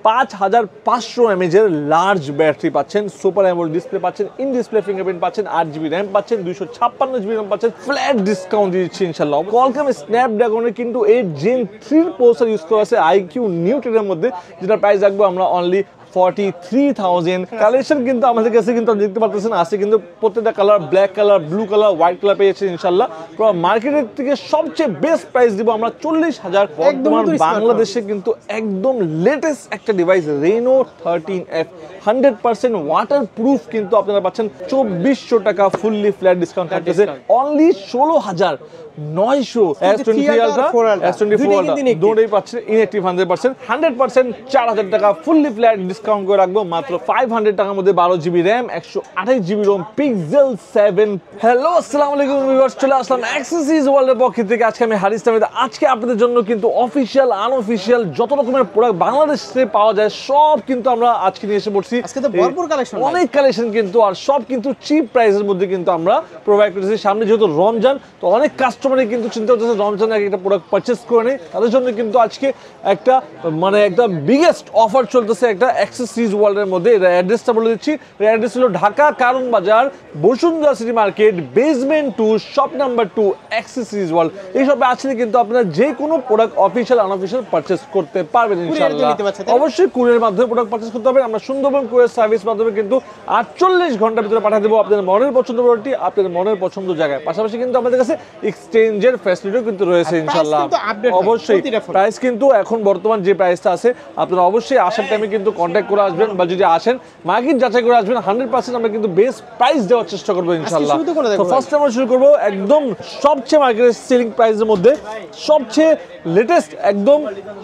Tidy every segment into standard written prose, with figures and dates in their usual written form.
5500 mAh এর large battery পাচ্ছেন, super AMOLED display পাচ্ছেন, ইন ডিসপ্লে ফিঙ্গারপ্রিন্ট পাচ্ছেন, 8GB র্যাম পাচ্ছেন, 256GB র্যাম পাচ্ছেন, ফ্ল্যাট ডিসকাউন্ট দিচ্ছি ইনশাআল্লাহ। Qualcomm স্ন্যাপড্রাগনের কিন্তু 8 Gen 3 প্রসেসর ইউজ করা আছে IQ Neo 10 এর মধ্যে, যেটা প্রাইস রাখবো আমরা অনলি 43,000। কালেকশন কিন্তু আমাদের কাছে কিন্তু দেখতে পাচ্ছেন আছে কিন্তু প্রত্যেকটা colour, black colour, blue colour, white colour পেয়েছে ইনশাআল্লাহ। পুরো মার্কেটের থেকে সবচেয়ে বেস্ট প্রাইস দিব আমরা 40,000। বর্তমান বাংলাদেশে কিন্তু একদম লেটেস্ট একটা ডিভাইস Reno 13F 100% ওয়াটারপ্রুফ কিন্তু আপনারা পাচ্ছেন 2400 টাকা ফুললি ফ্ল্যাট ডিসকাউন্ট থাকতেছে only 16,900। S23 Ultra, S24 Ultra দুটোই পাচ্ছেন ইনঅ্যাক্টিভ 100%, 4000 টাকা ফুললি ফ্ল্যাট ডিসকাউন্ট করে রাখবো মাত্র 500 টাকার মধ্যে। 12GB RAM, 128GB ROM, Pixel 7। Hello আসসালামু আলাইকুম ভিউয়ার্স, চলে আসলাম অ্যাক্সেসরিজ ওয়ার্ল্ডের পক্ষ থেকে। আজকে আমি হারিস তামিদ, আজকে আপনাদের জন্য কিন্তু অফিশিয়াল আনঅফিশিয়াল যত রকমের প্রোডাক্ট বাংলাদেশে পাওয়া যায় সব কিন্তু আমরা আজকে নিয়ে এসে পড়ছি। আজকে তো ভরপুর কালেকশন, অনেক কালেকশন কিন্তু, আর সব কিন্তু চিপ প্রাইসের মধ্যে কিন্তু আমরা প্রোভাইড করতেছি। সামনে যেহেতু রমজান, তো অনেক কাস্টমারই কিন্তু চিন্তা করতেছে রমজানে একটা প্রোডাক্ট পারচেস করে নেই, তাদের জন্য কিন্তু আজকে একটা একদম বিগেস্ট অফার চলতেছে একটা অ্যাক্সেসরিজ ওয়ার্ল্ডের মধ্যে। এটা অ্যাড্রেসটা বলে দিচ্ছি, অ্যাড্রেস হলো ঢাকা কারণ বাজার, Bashundhara city market, basement 2, shop number 2, accessories world. এই সবে আসলে কিন্তু আপনারা যে কোনো প্রোডাক্ট অফিশিয়াল আনঅফিশিয়াল পারচেস করতে পারবেন ইনশাআল্লাহ। অবশ্যই কুরিয়ারের মাধ্যমে প্রোডাক্ট পারচেস করতে হবে। আমরা সুন্দরবন কুরিয়ার সার্ভিস মাধ্যমে কিন্তু 48 ঘন্টার ভিতরে পাঠিয়ে দেবো আপনাদের মনের পছন্দ প্রোডাক্টটি আপনাদের মনের পছন্দ জায়গায়। পাশাপাশি কিন্তু আমাদের কাছে এক্সচেঞ্জের ফ্যাসিলিটিও কিন্তু রয়েছে ইনশাআল্লাহ। অবশ্যই প্রাইস কিন্তু এখন বর্তমান যে প্রাইসটা আছে আপনারা অবশ্যই আসার টাইমে কিন্তু কন্ট্যাক্ট করে আসবেন, বা যদি আসেন মার্কেট যাচাই করে আসবেন। 100% আমরা কিন্তু বেস্ট প্রাইস দেওয়ার চেষ্টা করবো ইনশাআল্লাহ। তো ফার্স্ট আমরা শুরু করবো একদম সবচেয়ে মার্কেটের সেলিং প্রাইসের মধ্যে সবচেয়ে লেটেস্ট একদম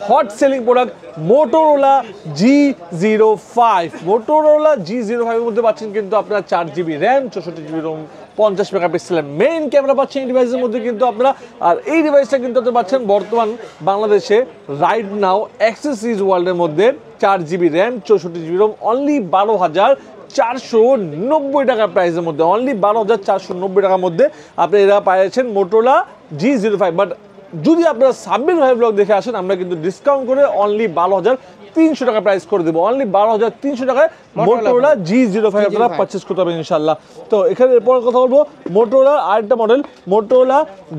hot selling product Motorola G05। Motorola G05 এর মধ্যে পাচ্ছেন কিন্তু আপনারা 4GB র্যাম, 64GB ROM, 50 মেগাপিক্সেলের মেইন ক্যামেরা পাচ্ছেন এই ডিভাইসের মধ্যে কিন্তু আপনারা। আর এই ডিভাইসটা কিন্তু আপনারা পাচ্ছেন বর্তমান বাংলাদেশে রাইট নাও অ্যাক্সেসরিজ ওয়ার্ল্ডের মধ্যে 4GB RAM, 64GB ROM, only 12,490 টাকার প্রাইসের মধ্যে, অনলি 12,490 টাকার মধ্যে আপনি এরা পাচ্ছেন Motorola G05। বাট যদি আপনারা সাব্বির ভাই ব্লগ দেখে আসেন আমরা কিন্তু ডিসকাউন্ট করে অনলি 12,300 টাকা প্রাইস করে দেবো। অনলি 12,300 টাকায় Motorola G05 আপনারা পারচেস করতে পারবেন ইনশাআল্লাহ। তো এখানে এরপর কথা বলবো Motorola আরেকটা মডেল Motorola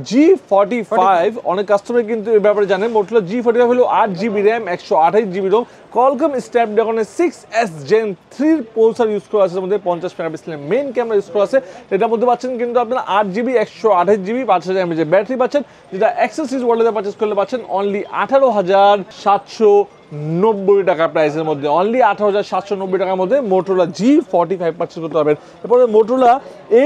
G45। অনেক কাস্টমার কিন্তু এই ব্যাপারে জানেন। Motorola G45 হলো 8GB RAM, 128GB ROM, Qualcomm স্ন্যাপড্রাগনের 6S Gen 3 processor use করা আছে, এর মধ্যে 50 মেগাপিক্সেলের মেইন ক্যামেরা ইউজ করা আছে। এটার মধ্যে পাচ্ছেন কিন্তু আপনারা 8GB 128GB 5000 mAh ব্যাটারি পাচ্ছেন, যেটা অ্যাক্সেসরিজ ওয়ার্ল্ডে পারচেস করলে পাচ্ছেন অনলি 18,790 টাকা প্রাইসের মধ্যে, অনলি 18,790 টাকার মধ্যে Motorola G45 পারচেস করতে পারবেন। এরপরে Motorola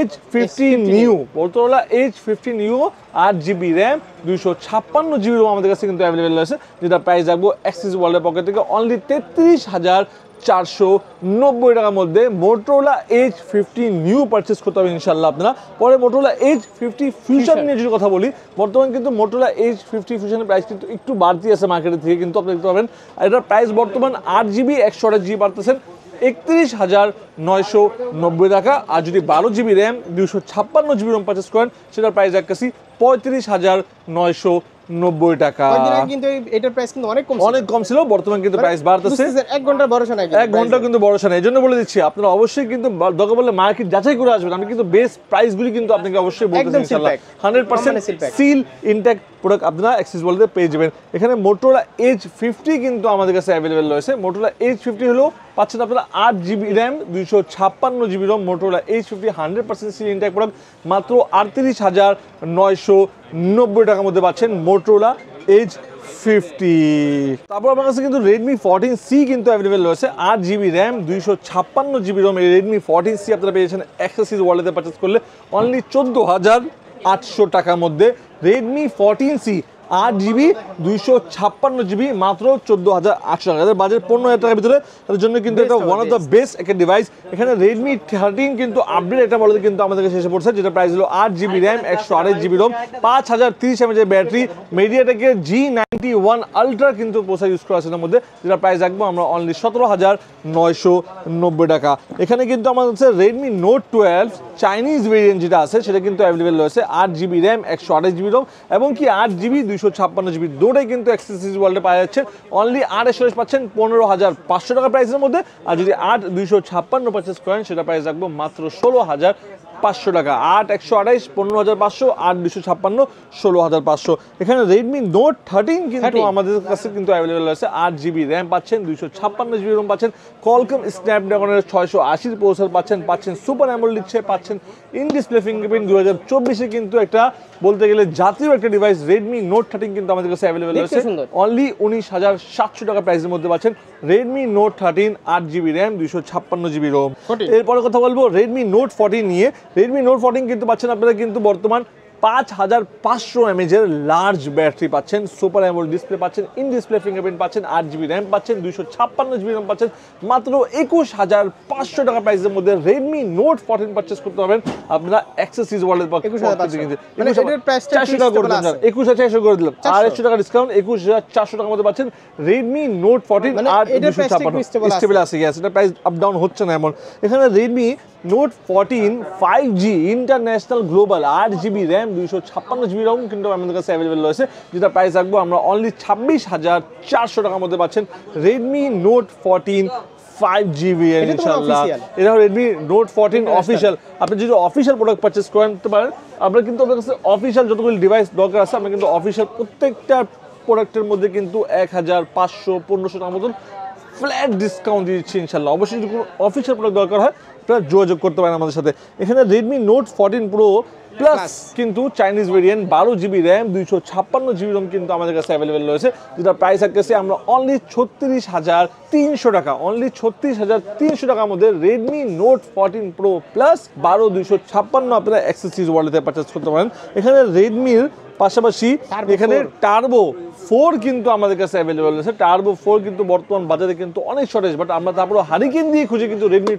H50 Neo, Motorola H50 Neo 8GB RAM, 256GB ROM আমাদের কাছে কিন্তু অ্যাভেলেবেল আছে, যেটা প্রাইস রাখবো অ্যাক্সেসরিজ ওয়ার্ল্ডের পকেট থেকে অনলি 33,490 টাকার মধ্যে Motorola H50 Neo পারচেস করতে হবে ইনশাআল্লাহ আপনারা। পরে Motorola H50 Fusion নিয়ে যদি কথা বলি, বর্তমানে কিন্তু Motorola H50 Fusion এর প্রাইস কিন্তু একটু বাড়তি আছে মার্কেটের থেকে, কিন্তু আপনি দেখতে পাবেন এটার প্রাইস বর্তমান 8GB 128GB পারতেছেন 31,990 টাকা। আর যদি 12GB RAM, 256GB ROM purchase করেন সেটার প্রাইস রাখতেছি 35,990 টাকা। কিন্তু এটার প্রাইস কিন্তু অনেক কম ছিল, বর্তমান কিন্তু প্রাইস বাড়তেছে। 1 ঘন্টার ভরসা নাই, 1 ঘন্টা কিন্তু ভরসা নাই। এজন্য বলে দিচ্ছি আপনারা অবশ্যই কিন্তু দরকার পড়লে মার্কেট যাচাই করে আসবেন। আমি কিন্তু বেস্ট প্রাইসগুলি কিন্তু আপনাকে অবশ্যই বলতেছি ইনশাআল্লাহ। 100% সিল ইনট্যাক্ট প্রোডাক্ট আপনারা অ্যাক্সেস ওয়ার্ল্ডে পেয়ে যাবেন। এখানে Motorola H50 কিন্তু আমাদের কাছে অ্যাভেলেবেল রয়েছে। Motorola H50 হলো পাচ্ছেন আপনারা 8GB RAM, 256GB ROM, Motorola H50 100% seal intact product মাত্র 38,990 টাকার মধ্যে পাচ্ছেন Motorola H50। তারপর আমার কাছে কিন্তু Redmi 14C কিন্তু অ্যাভেলেবেল রয়েছে, 8GB র্যাম, 256GB ROM। এই Redmi 14C আপনারা পেয়েছেন অ্যাক্সেসরিজ ওয়ার্ল্ডে পারচেস করলে অনলি 14,800 টাকার মধ্যে Redmi 14C 8GB 256GB মাত্র 14,800 টাকা। যাদের বাজেট 15,000 টাকার ভিতরে তাদের জন্য কিন্তু এটা ওয়ান অফ দ্য বেস্ট একটা ডিভাইস। এখানে Redmi 13 কিন্তু আপডেট একটা মডেল কিন্তু আমাদের কাছে এসে পড়ছে, যেটা প্রাইস হলো 8GB RAM, 128GB ROM, 5030 mAh battery, MediaTek G91 Ultra কিন্তু প্রসেসর ইউজ করা আছে এর মধ্যে, যেটা প্রাইস রাখবো আমরা অনলি 17,990 টাকা। এখানে কিন্তু আমাদের হচ্ছে Redmi Note 12 চাইনিজ ভেরিয়েন্ট যেটা আছে সেটা কিন্তু অ্যাভেলেবেল রয়েছে 8GB র্যাম 128GB রোম এবং কি 8GB 256GB দুটোই কিন্তু অ্যাক্সেসরিজ ওয়ার্ল্ডে পাওয়া যাচ্ছে অনলি 8 পাচ্ছেন 15,500 টাকা প্রাইসের মধ্যে আর যদি 8 256 পারচেস করেন সেটা প্রাইস রাখবো মাত্র 16,500 টাকা 8 128 15,500 8 256 16,500 এখানে Redmi Note 13 কিন্তু আমাদের কাছে কিন্তু অ্যাভেলেবেল রয়েছে 8GB র্যাম পাচ্ছেন 256GB রোম পাচ্ছেন Qualcomm Snapdragon 680 প্রসেসর পাচ্ছেন সুপার অ্যামোলেড দিচ্ছে পাচ্ছেন ইন ডিসপ্লে ফিঙ্গারপ্রিন্ট 2024 কিন্তু একটা বলতে গেলে জাতীয় একটা ডিভাইস Redmi Note 13 কিন্তু আমাদের কাছে অ্যাভেলেবেল রয়েছে অনলি 19,700 টাকা প্রাইসের মধ্যে পাচ্ছেন Redmi Note 13 8GB RAM 256GB Rome এরপরে কথা বলবো Redmi Note 14 নিয়ে Redmi Note 14 কিন্তু পাচ্ছেন আপনারা কিন্তু বর্তমান 5,500 mAh লার্জ ব্যাটারি পাচ্ছেন সুপার অ্যামোলেড ডিসপ্লে পাচ্ছেন ইন ডিসপ্লে ফিঙ্গারপ্রিন্ট পাচ্ছেন 8GB র্যাম পাচ্ছেন 256GB রোম পাচ্ছেন মাত্র 21,500 টাকা প্রাইসের মধ্যে Redmi Note 14 পারচেজ করতে পারবেন আপনারা অ্যাক্সেসরিজ ওয়ার্ল্ডের পক্ষ থেকে কিন্তু মানে এটার প্রাইসটা 400 টাকা করে দিলাম 21,400 করে দিলাম 200 টাকা ডিসকাউন্ট 21,400 টাকার মধ্যে পাচ্ছেন Redmi Note 14 আর 256 স্টেবল আছে গ্যাস এটা প্রাইস আপ ডাউন হচ্ছে না এমন এখানে Redmi Note 14 5G international global 8GB RAM 256GB ROM কিন্তু আমাদের কাছে অ্যাভেলেবেল রয়েছে যেটা প্রাইস রাখবো আমরা অনলি 26,400 টাকার মধ্যে পাচ্ছেন Redmi Note 14 5GB ইনশাআল্লাহ এটা Redmi Note 14 অফিশিয়াল আপনি যদি অফিশিয়াল প্রোডাক্ট পারচেজ করতে পারেন আমরা কিন্তু আমাদের কাছে অফিশিয়াল যতগুলো ডিভাইস দরকার আছে আমরা কিন্তু অফিশিয়াল প্রত্যেকটা প্রোডাক্টের মধ্যে কিন্তু 1,500-1,500 টাকার মতন ফ্ল্যাট ডিসকাউন্ট দিচ্ছি ইনশাআল্লাহ অবশ্যই যদি কোনো অফিশিয়াল প্রোডাক্ট দরকার হয় আপনারা যোগাযোগ করতে পারেন আমাদের সাথে এখানে Redmi Note 14 Pro প্লাস কিন্তু Chinese variant 12GB RAM 256GB ROM কিন্তু আমাদের কাছে অ্যাভেলেবেল রয়েছে যেটা প্রাইস রাখতেছি আমরা অনলি 36,300 টাকা অনলি 36,300 টাকার মধ্যে Redmi Note 14 Pro প্লাস 12 256 আপনারা অ্যাক্সেসরিজ ওয়ার্ল্ডে পারচেজ করতে পারেন এখানে Redmi-র পাশাপাশি এখানে টার্বো 4 কিন্তু আমাদের কাছে অ্যাভেলেবল আছে টার্বো 4 কিন্তু বর্তমান বাজারে কিন্তু অনেক শর্টেজ বাট আমরা তারপরে হারিকেন দিয়ে খুঁজে কিন্তু Redmi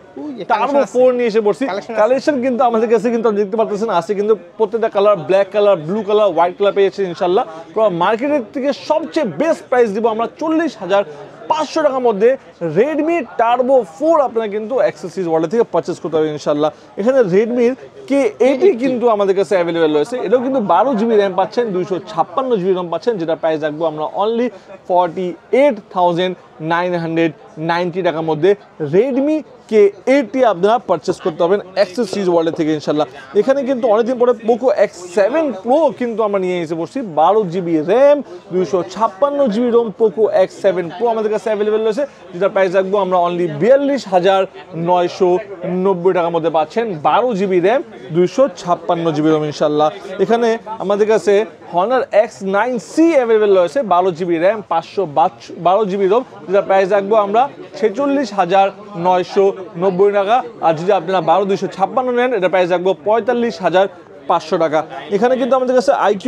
টার্বো 4 নিয়ে এসে পড়ছি কালেকশন কিন্তু আমাদের কাছে কিন্তু দেখতে পাচ্ছেন আছে কিন্তু প্রত্যেকটা colour black colour blue colour white colour পেয়েছে ইনশাআল্লাহ পুরো মার্কেটের থেকে সবচেয়ে বেস্ট প্রাইস দিব আমরা 40,500 টাকার মধ্যে Redmi Turbo 4 আপনারা কিন্তু অ্যাক্সেসরিজ ওয়ার্ল্ড থেকে পারচেজ করতে পারবেন ইনশাআল্লাহ এখানে Redmi K80 কিন্তু আমাদের কাছে অ্যাভেলেবল রয়েছে এটাও কিন্তু 12GB র্যাম পাচ্ছেন 256GB রোম পাচ্ছেন যেটা প্রাইস রাখবো আমরা অনলি 48,990 টাকার মধ্যে Redmi K80 আপনারা পারচেজ করতে পারবেন অ্যাক্সেসরিজ ওয়ার্ল্ড থেকে ইনশাআল্লাহ এখানে কিন্তু অনেকদিন পরে Poco X7 Pro কিন্তু আমরা নিয়ে এসে বসছি 12GB RAM 256GB Rome Poco X7 Pro আমাদের কাছে অ্যাভেলেবল রয়েছে যেটা প্রাইস রাখবো আমরা অনলি 42,990 টাকার মধ্যে পাচ্ছেন 12GB র্যাম 256GB রোম ইনশাআল্লাহ এখানে আমাদের কাছে Honor X9C অ্যাভেলেবল রয়েছে 12GB র্যাম 512GB রোম যেটা প্রাইস রাখবো আমরা 46,990 টাকা আর যদি আপনারা 12,256 নেন এটা প্রাইস রাখবো 45,500 টাকা এখানে কিন্তু আমাদের কাছে IQ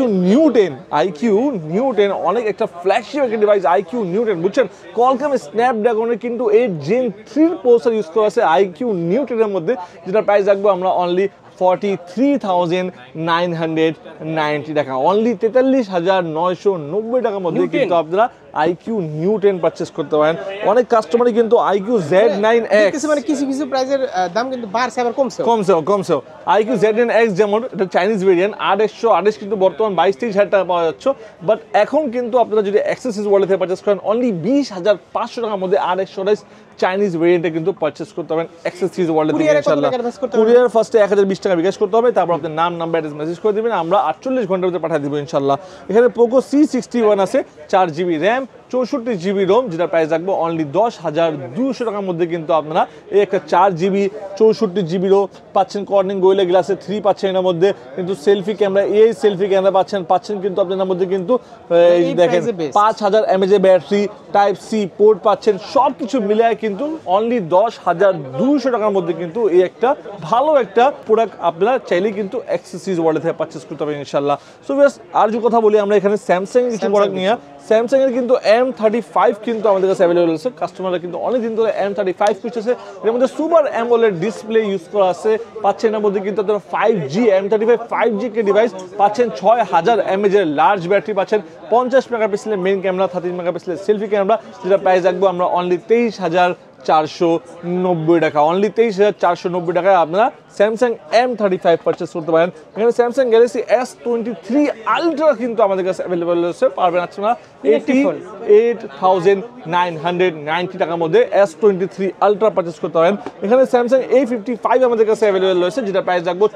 Neo 10 অনেক একটা ফ্ল্যাগশিপ একটা ডিভাইস IQ Neo 10 বুঝছেন Qualcomm Snapdragon কিন্তু 8 Gen 3 প্রসেসর ইউজ করা আছে IQ Neo 10 এর মধ্যে যেটা প্রাইস রাখবো আমরা অনলি 43,990 টাকা অনলি 43,990 টাকার মধ্যে কিন্তু আপনারা IQ Neo 10 পারচেজ করতে পারেন অনেক কাস্টমারই কিন্তু IQ Z9X মানে কিছু প্রাইসের দাম কিন্তু বাড়ছে আবার কমছে IQ Z9X যেমন এটা চাইনিজ ভেরিয়েন্ট 828 কিন্তু বর্তমান 22,000 টাকা পাওয়া যাচ্ছে বাট এখন কিন্তু আপনারা যদি অ্যাক্সেসরিজ ওয়ার্ল্ড থেকে পারচেজ করেন অনলি 20,500 টাকার মধ্যে 828 চাইনিজ ভেরিয়েন্টে কিন্তু পারচেজ করতে পারবেন অ্যাক্সেসরিজ ওয়ার্ল্ড থেকে ইনশাআল্লাহ কুরিয়ার ফার্স্টে 1,020 টাকা বিকাশ করতে হবে তারপর আপনার নাম নাম্বার অ্যাড্রেস মেসেজ করে দিবেন আমরা 48 ঘন্টার মধ্যে পাঠিয়ে দিব ইনশাআল্লাহ এখানে Poco C61 আছে 4GB র্যাম 64GB রোম যেটা প্রাইস রাখবো অনলি 10,200 টাকার মধ্যে কিন্তু আপনারা এই একটা 4GB 64GB রোম পাচ্ছেন কর্নিং গোরিলা গ্লাসে 3 পাচ্ছেন এর মধ্যে কিন্তু সেলফি ক্যামেরা সেলফি ক্যামেরা পাচ্ছেন কিন্তু আপনাদের মধ্যে কিন্তু এই দেখেন 5,000 mAh battery type C port পাচ্ছেন সবকিছু মিলিয়ে কিন্তু অনলি 10,200 টাকার মধ্যে কিন্তু এই একটা ভালো একটা প্রোডাক্ট আপনারা চাইলে কিন্তু অ্যাক্সেসরিজ ওয়ার্ল্ড থেকে পারচেজ করতে পারবেন ইনশাআল্লাহ সো ভিউয়ার্স আর যে কথা বলি আমরা এখানে স্যামসাং এর কিছু প্রোডাক্ট নিয়ে স্যামসাং এর কিন্তু M35 কিন্তু আমাদের কাছে অ্যাভেলেবল আছে কাস্টমাররা কিন্তু অনেক দিন ধরে M35 খুঁজতেছে এর মধ্যে সুপার অ্যামোলেড ডিসপ্লে ইউজ করা আছে পাচ্ছেন এর মধ্যে কিন্তু আপনারা 5G M35 5G কে ডিভাইস পাচ্ছেন 6,000 mAh এর লার্জ ব্যাটারি পাচ্ছেন 50 মেগাপিক্সেলের মেইন ক্যামেরা 30 মেগাপিক্সেলের সেলফি ক্যামেরা যেটা প্রাইস রাখবো আমরা অনলি 23,000 23,490 টাকা, অনলি 23,490 টাকায় আপনারা স্যামসাং M35 পারচেস করতে পারেন। এখানে স্যামসাং গ্যালাক্সি S23 আলট্রা কিন্তু আমাদের কাছে অ্যাভেলেবল রয়েছে, পারবেন আপনারা 88,990 টাকার মধ্যে S23 আলট্রা পারচেস করতে পারেন। এখানে স্যামসাং A55 আমাদের কাছে অ্যাভেলেবল রয়েছে, যেটা প্রাইস রাখবো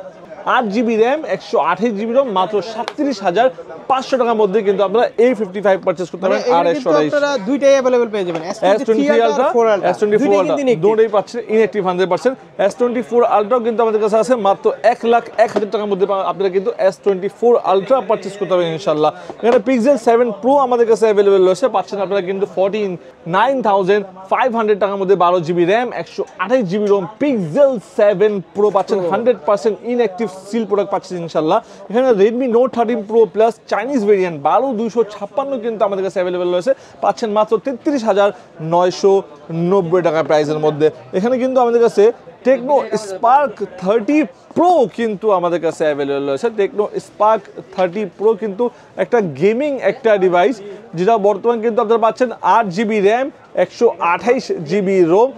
8GB র্যাম 128GB রোম মাত্র 37,500 টাকার মধ্যে কিন্তু আপনারা A55 পারচেস করতে পারেন। আর আপনারা দুইটাই अवेलेबल পেয়ে যাবেন, S23 আলট্রা S24 আলট্রা দুটোই পাচ্ছেন ইনঅ্যাক্টিভ 100%। S24 আলট্রা কিন্তু আমাদের কাছে আছে মাত্র 1,01,000 টাকার মধ্যে আপনারা কিন্তু S24 আলট্রা পারচেস করতে পারবেন ইনশাআল্লাহ। এখানে Pixel 7 Pro আমাদের কাছে अवेलेबल রয়েছে, পাচ্ছেন আপনারা কিন্তু 49,500 টাকার মধ্যে 12GB RAM 128GB Rome Pixel 7 Pro পাচ্ছেন 100% ইনঅ্যাক্টিভ সিল প্রোডাক্ট পাচ্ছেন ইনশাআল্লাহ। এখানে Redmi Note 13 Pro Plus Chinese variant 12256 কিন্তু আমাদের কাছে অ্যাভেলেবল রয়েছে, পাচ্ছেন মাত্র 33,990 টাকা প্রাইসের মধ্যে। এখানে কিন্তু আমাদের কাছে টেকনো স্পার্ক 30 Pro কিন্তু আমাদের কাছে অ্যাভেলেবল রয়েছে। টেকনো স্পার্ক 30 Pro কিন্তু একটা গেমিং একটা ডিভাইস, যেটা বর্তমান কিন্তু আপনারা পাচ্ছেন 8GB RAM 128GB ROM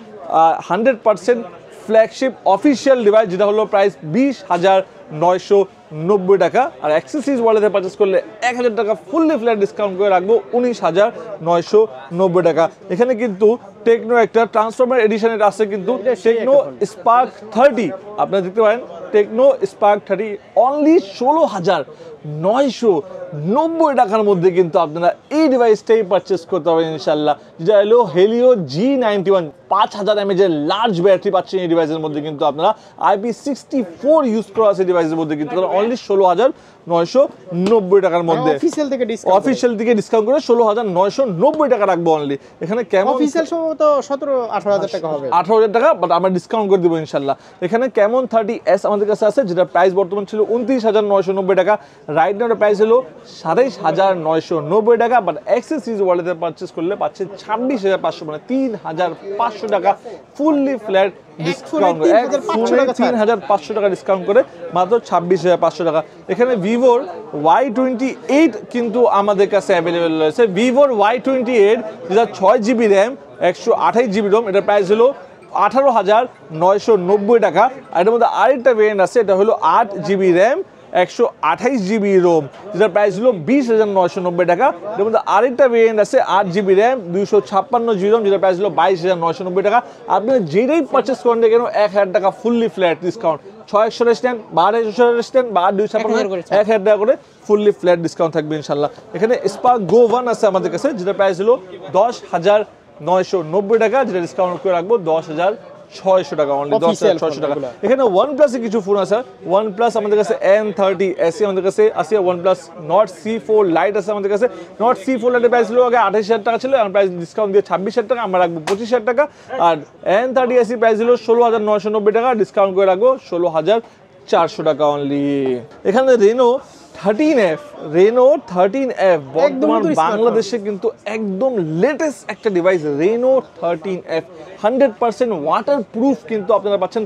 100% flagship official device, যেটা হলো প্রাইস 20,990 টাকা। আর অ্যাক্সেসরিজ ওয়ালেটে পারচেস করলে 1,000 টাকা ফুললি ফ্ল্যাট ডিসকাউন্ট করে রাখবো 19,990 টাকা। এখানে কিন্তু টেকনো একটা ট্রান্সফর্মার এডিশনের আছে কিন্তু টেকনো স্পার্ক 30, আপনারা দেখতে পারেন টেকনো স্পার্ক 30 অনলি 16,990 টাকার মধ্যে কিন্তু আপনারা এই ডিভাইসটাই পারচেস করতে পারবেন ইনশাআল্লাহ, যেটা হলো হেলিও G91 5000 mAh এর লার্জ ব্যাটারি পাচ্ছেন এই ডিভাইসের মধ্যে কিন্তু আপনারা IP64 ইউজ করা আছে ডিভাইসের মধ্যে কিন্তু অনলি 16,990 টাকার মধ্যে অফিসিয়াল থেকে ডিসকাউন্ট করে 16,990 টাকা রাখবো অনলি। এখানে কেমন অফিসিয়াল সম্ভবত 17-18,000 টাকা হবে, 18,000 টাকা, বাট আমরা ডিসকাউন্ট করে দেবো ইনশাআল্লাহ। এখানে কেমন 30S আমাদের কাছে আছে, যেটা প্রাইস বর্তমান ছিল 29,990 টাকা, রাইট নাও প্রাইস হলো 27,990 টাকা, বাট অ্যাক্সেসরিজ ওয়ালেটে পারচেস করলে পাচ্ছেন 26,500 মানে 3,500 টাকা ফুললি ফ্ল্যাট ডিসকাউন্ট, 3,500 টাকা ডিসকাউন্ট করে মাত্র 26,500 টাকা। এখানে ভিভোর Y28 কিন্তু আমাদের কাছে অ্যাভেলেবেল রয়েছে। ভিভোর Y28 যেটা 6GB র্যাম 128GB রোম, এটার প্রাইস হলো 18,990 টাকা। আর এটার মধ্যে আরেকটা ভেরিয়েন্ট আছে, এটা হলো 8GB র্যাম 128GB রোম, যেটার প্রাইস হলো 20,990 টাকা। এর মধ্যে আরেকটা ভেরিয়েন্ট আছে 8GB র্যাম 256GB রোম, যেটার প্রাইস হলো 22,990 টাকা। আপনি যেটাই পারচেস করেন না কেন 1,000 টাকা fully flat discount, 600 resistant 1200 resistant 1256 1,000 টাকা করে ফুললি ফ্ল্যাট ডিসকাউন্ট থাকবে ইনশাআল্লাহ। এখানে স্পার্ক গো 1 আছে আমাদের কাছে, যেটার প্রাইস হলো 10,990 টাকা, যেটা ডিসকাউন্ট করে রাখবো 10,600 টাকা, অনলি 10,600 টাকা। এখানে OnePlus এর কিছু ফোন আছে, OnePlus আমাদের কাছে N30 SE আমাদের কাছে আছে, OnePlus Nord C4 Lite আছে আমাদের কাছে। Nord C4 Lite এর প্রাইস ছিল আগে 28,000 টাকা ছিল, এখন প্রাইস ডিসকাউন্ট দিয়ে 26,000 টাকা, আমরা রাখবো 25,000 টাকা। আর N30 SE প্রাইস ছিল 16,990 টাকা, ডিসকাউন্ট করে রাখবো 16,400 টাকা অনলি। এখানে Reno 13F বর্তমান বাংলাদেশে কিন্তু একদম লেটেস্ট একটা device, Reno 13F 100% water proof কিন্তু আপনারা পাচ্ছেন।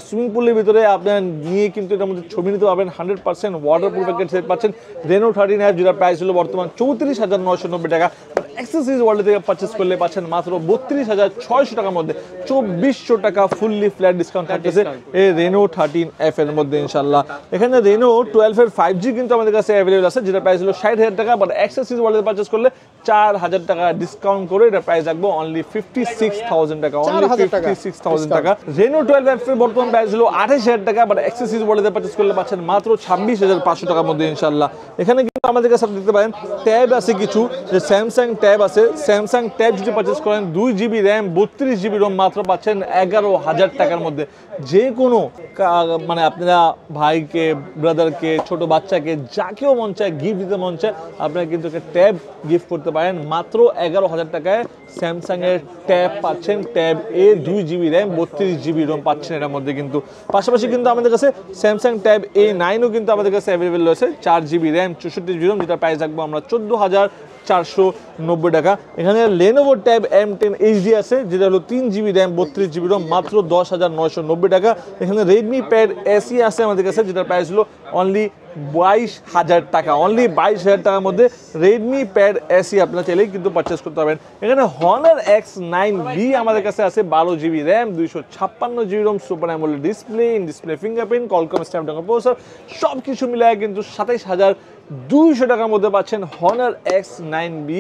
সুইমিং পুলের ভিতরে আপনারা নিয়ে কিন্তু এটার মধ্যে ছবি নিতে পারবেন, 100% ওয়াটার প্রুফ একটা সেট পাচ্ছেন Reno 13F, যেটা প্রাইস হলো বর্তমান 34,990 টাকা। অ্যাক্সেসরিজ ওয়ার্ল্ড থেকে পারচেস করলে পাচ্ছেন মাত্র 32,600 টাকার মধ্যে 2,400 টাকা ফুললি ফ্ল্যাট ডিসকাউন্ট থাকতেছে এই Reno 13F এর মধ্যে ইনশাআল্লাহ। এখানে Reno 12 এর 5G কিন্তু আমাদের কাছে অ্যাভেলেবল আছে, যেটা প্রাইস হলো 60,000 টাকা, বাট অ্যাক্সেসরিজ ওয়ার্ল্ড থেকে পারচেস করলে 4,000 টাকা ডিসকাউন্ট করে এটা প্রাইস রাখবো অনলি 56,000 টাকা, অনলি 56,000 টাকা। Reno 12F এর বর্তমান প্রাইস হলো 28,000 টাকা, বাট অ্যাক্সেসরিজ ওয়ার্ল্ড থেকে পারচেস করলে পাচ্ছেন মাত্র 26,500 টাকার মধ্যে ইনশাআল্লাহ। এখানে কিন্তু আমাদের কাছে আপনি দেখতে পারেন ট্যাব আছে কিছু, যে স্যামসাং ট্যাব আছে। স্যামসাং ট্যাব যদি পারচেস করেন 2GB র্যাম 32GB রোম মাত্র পাচ্ছেন 11,000 টাকার মধ্যে। যে কোনো মানে আপনারা ভাইকে, ব্রাদারকে, ছোট বাচ্চাকে, যাকেও মন চায় গিফট দিতে মন চায়, আপনারা কিন্তু একটা ট্যাব গিফট করতে পারেন মাত্র 11,000 টাকায়। স্যামসাং এর ট্যাব পাচ্ছেন, ট্যাব এ 2GB র্যাম 32GB রোম পাচ্ছেন এর মধ্যে কিন্তু। পাশাপাশি কিন্তু আমাদের কাছে স্যামসাং ট্যাব A9ও কিন্তু আমাদের কাছে অ্যাভেলেবেল রয়েছে, 4GB র্যাম 64 32GB RAM, যেটা প্রাইস রাখবো আমরা 14,490 টাকা। এখানে Lenovo Tab M10 HD আছে, যেটা হলো 3GB RAM 32GB ROM, মাত্র 10,990 টাকা। এখানে Redmi Pad SE আছে আমাদের কাছে, যেটা প্রাইস হলো অনলি 22,000 টাকা। অনলি 22,000 টাকার মধ্যে Redmi Pad SE আপনারা চাইলেই কিন্তু পারচেস করতে পারবেন। এখানে Honor X9B আমাদের কাছে আছে, 12GB RAM 256GB ROM, super AMOLED display, in display fingerprint, Qualcomm Snapdragon processor, সব কিছু মিলায় কিন্তু 27,200 টাকার মধ্যে পাচ্ছেন Honor X9B,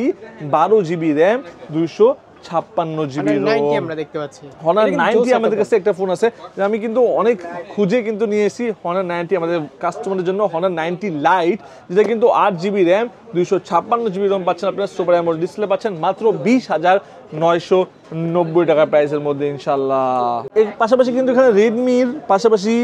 12GB RAM 256GB ROM। আমরা দেখতে পাচ্ছি Honor 90 আমাদের কাছে একটা ফোন আছে, আমি কিন্তু অনেক খুঁজে কিন্তু নিয়ে এসেছি Honor 90 আমাদের কাস্টমারের জন্য। Honor 90 Lite, যেটা কিন্তু 8GB RAM 256GB ROM পাচ্ছেন আপনারা, সুপার অ্যামোলেড ডিসপ্লে পাচ্ছেন মাত্র 20,990 টাকা প্রাইসের মধ্যে ইনশাআল্লাহ। এর পাশাপাশি কিন্তু এখানে রেডমির পাশাপাশি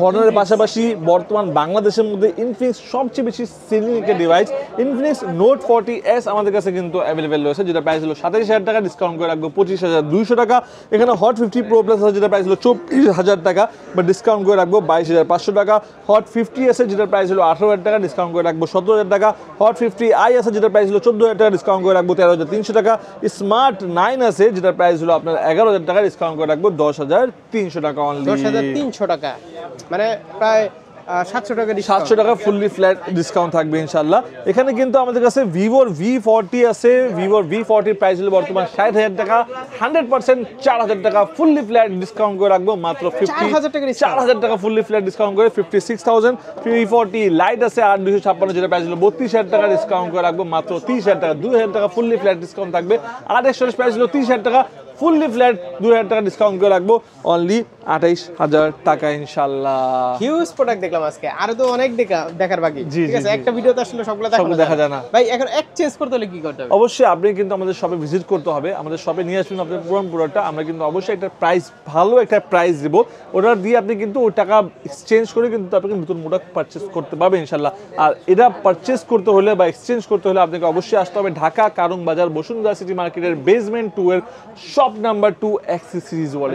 হনারের পাশাপাশি বর্তমান বাংলাদেশের মধ্যে ইনফিনিক্স সবচেয়ে বেশি সেলিং একটা ডিভাইস ইনফিনিক্স নোট 40S আমাদের কাছে কিন্তু অ্যাভেলেবেল রয়েছে, যেটা প্রাইস হলো 27,000 টাকা, ডিসকাউন্ট করে রাখবো 25,200 টাকা। এখানে হট 50 Pro Plus আছে, যেটা প্রাইস হলো 24,000 টাকা, বাট ডিসকাউন্ট করে রাখবো 22,500 টাকা। হট 50 আছে, যেটার প্রাইস হলো 18,000 টাকা, ডিসকাউন্ট করে রাখবো 17,000 টাকা। হট 50i আছে, যেটার প্রাইস হলো 14,000 টাকা, ডিসকাউন্ট করে রাখবো 13,300 টাকা। স্মার্ট 9 আছে, যেটার প্রাইস হলো আপনার 11,000 টাকা, ডিসকাউন্ট করে রাখবো 10,300 টাকা অনলি। 10,300 টাকা, মানে প্রায় 700 টাকা 700 টাকা ফুললি ফ্ল্যাট ডিসকাউন্ট থাকবে ইনশাআল্লাহ। এখানে কিন্তু আমাদের কাছে ভিভোর V40 আছে, ভিভোর V40 প্রাইস হলো বর্তমান 60,000 টাকা, 100% 4,000 টাকা ফুললি ফ্ল্যাট ডিসকাউন্ট করে রাখবো মাত্র 4,000 টাকা ফুললি ফ্ল্যাট ডিসকাউন্ট করে 56,000। V40 লাইট আছে 8,256, যেটা প্রাইস হলো 32,000 টাকা, ডিসকাউন্ট করে রাখবো মাত্র 30,000 টাকা, 2,000 টাকা ফুললি ফ্ল্যাট ডিসকাউন্ট থাকবে। 8 প্রাইস হলো 30,000 টাকা, ফুললি ফ্ল্যাট 2,000 টাকা ডিসকাউন্ট করে রাখবো অনলি 28,000 টাকা ইনশাআল্লাহ। হিউজ প্রোডাক্ট দেখলাম আজকে, আরো তো অনেক দেখার বাকি। ঠিক আছে, একটা ভিডিওতে আসলে সবগুলো দেখা যায় না ভাই। এখন এক্সচেঞ্জ করতে হলে কি করতে হবে? অবশ্যই আপনি কিন্তু আমাদের শপে ভিজিট করতে হবে, আমাদের শপে নিয়ে আসবেন আপনার পুরো প্রোডাক্টটা, আমরা কিন্তু অবশ্যই একটা প্রাইস, ভালো একটা প্রাইস দেব, ওটা দিয়ে আপনি কিন্তু ওই টাকা এক্সচেঞ্জ করে কিন্তু আপনাকে নতুন প্রোডাক্ট পারচেস করতে পারবেন ইনশাআল্লাহ। আর এটা পারচেস করতে হলে বা এক্সচেঞ্জ করতে হলে আপনাকে অবশ্যই আসতে হবে ঢাকা কারণ বাজার বসুন্ধরা সিটি মার্কেটের বেসমেন্ট 2 এর শপ নাম্বার 2 অ্যাক্সেসরিজ ওয়ার্ল্ড।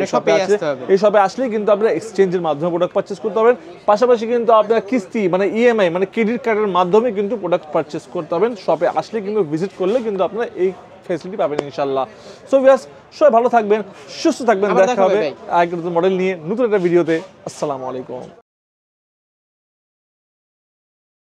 এই শপে আসলেই কিন্তু আপনারা এক্সচেঞ্জের মাধ্যমে প্রোডাক্ট পারচেস করতে পারবেন, পাশাপাশি কিন্তু আপনারা কিস্তি মানে ইএমআই মানে ক্রেডিট কার্ডের মাধ্যমে কিন্তু প্রোডাক্ট পারচেস করতে পারবেন। শপে আসলে কিন্তু ভিজিট করলে কিন্তু আপনারা এই ফ্যাসিলিটি পাবেন ইনশাআল্লাহ। সো ভিউয়ার্স, সবাই ভালো থাকবেন, সুস্থ থাকবেন, দেখা হবে আরেকটা নতুন মডেল নিয়ে নতুন একটা ভিডিওতে। আসসালামু আলাইকুম।